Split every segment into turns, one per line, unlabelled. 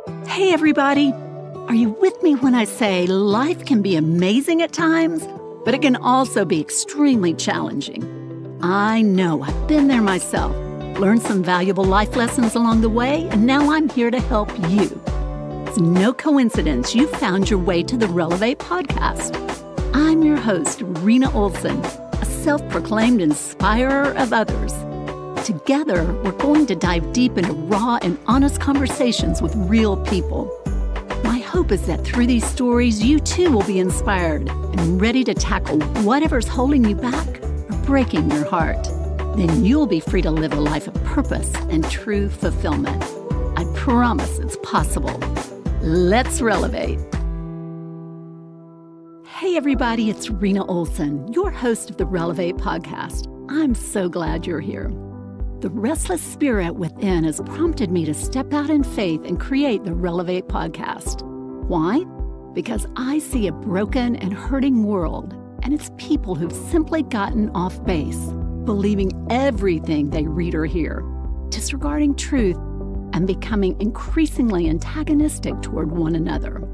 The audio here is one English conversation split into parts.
Hey, everybody. Are you with me when I say life can be amazing at times, but it can also be extremely challenging? I know, I've been there myself, learned some valuable life lessons along the way, and now I'm here to help you. It's no coincidence you found your way to the Relevate podcast. I'm your host, Rena Olsen, a self-proclaimed inspirer of others. Together, we're going to dive deep into raw and honest conversations with real people. My hope is that through these stories, you too will be inspired and ready to tackle whatever's holding you back or breaking your heart. Then you'll be free to live a life of purpose and true fulfillment. I promise it's possible. Let's Relevate. Hey everybody, it's Rena Olsen, your host of the Relevate podcast. I'm so glad you're here. The restless spirit within has prompted me to step out in faith and create the Relevate podcast. Why? Because I see a broken and hurting world, and it's people who've simply gotten off base, believing everything they read or hear, disregarding truth, and becoming increasingly antagonistic toward one another.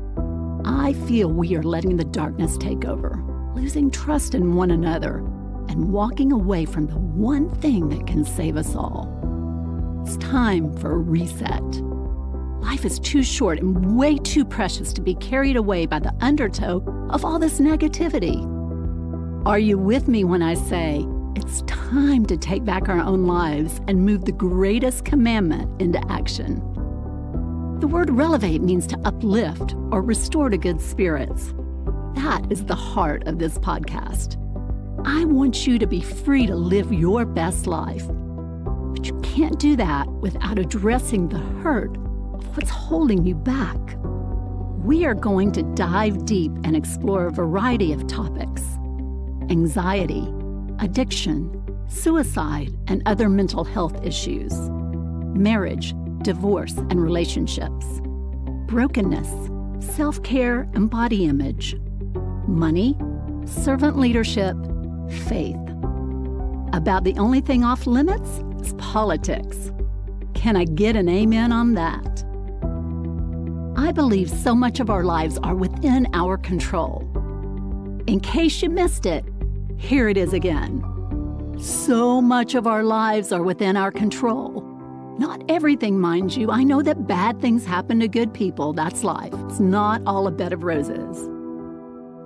I feel we are letting the darkness take over, losing trust in one another, and walking away from the one thing that can save us all. It's time for a reset. Life is too short and way too precious to be carried away by the undertow of all this negativity. Are you with me when I say it's time to take back our own lives and move the greatest commandment into action? The word relevate means to uplift or restore to good spirits. That is the heart of this podcast. I want you to be free to live your best life. But you can't do that without addressing the hurt of what's holding you back. We are going to dive deep and explore a variety of topics: anxiety, addiction, suicide, and other mental health issues, marriage, divorce, and relationships, brokenness, self-care and body image, money, servant leadership, faith. About the only thing off limits is politics. Can I get an amen on that? I believe so much of our lives are within our control. In case you missed it, here it is again. So much of our lives are within our control. Not everything, mind you. I know that bad things happen to good people. That's life. It's not all a bed of roses.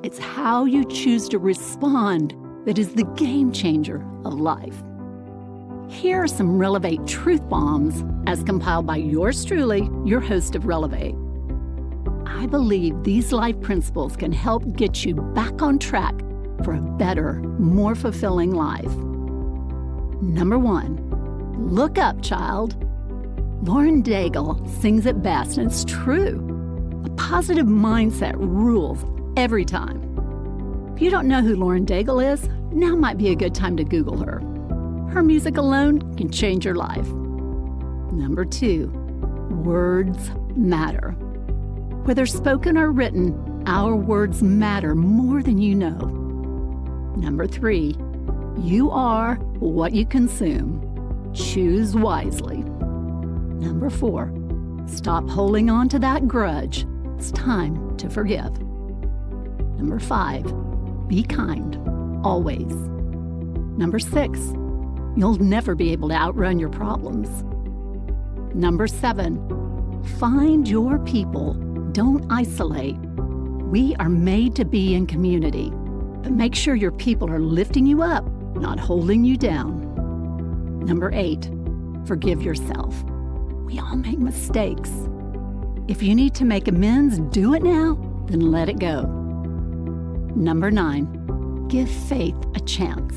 It's how you choose to respond that is the game changer of life. Here are some Relevate truth bombs as compiled by yours truly, your host of Relevate. I believe these life principles can help get you back on track for a better, more fulfilling life. Number 1, look up, child. Lauren Daigle sings it best, and it's true. A positive mindset rules every time. If you don't know who Lauren Daigle is, now might be a good time to Google her. Her music alone can change your life. Number 2, words matter. Whether spoken or written, our words matter more than you know. Number 3, you are what you consume. Choose wisely. Number 4, stop holding on to that grudge. It's time to forgive. Number 5, be kind, always. Number 6, you'll never be able to outrun your problems. Number 7, find your people. Don't isolate. We are made to be in community, but make sure your people are lifting you up, not holding you down. Number 8, forgive yourself. We all make mistakes. If you need to make amends, do it now, then let it go. Number 9, give faith a chance.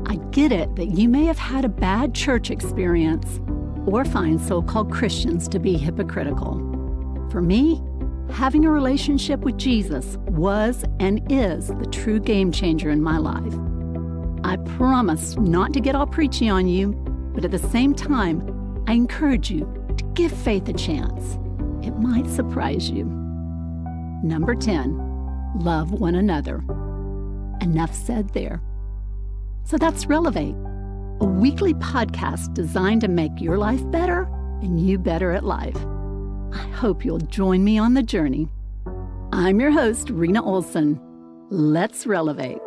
I get it that you may have had a bad church experience or find so-called Christians to be hypocritical. For me, having a relationship with Jesus was and is the true game changer in my life. I promise not to get all preachy on you, but at the same time, I encourage you to give faith a chance. It might surprise you. Number 10, love one another. Enough said there. So that's Relevate, a weekly podcast designed to make your life better and you better at life. I hope you'll join me on the journey. I'm your host, Rena Olsen. Let's relevate.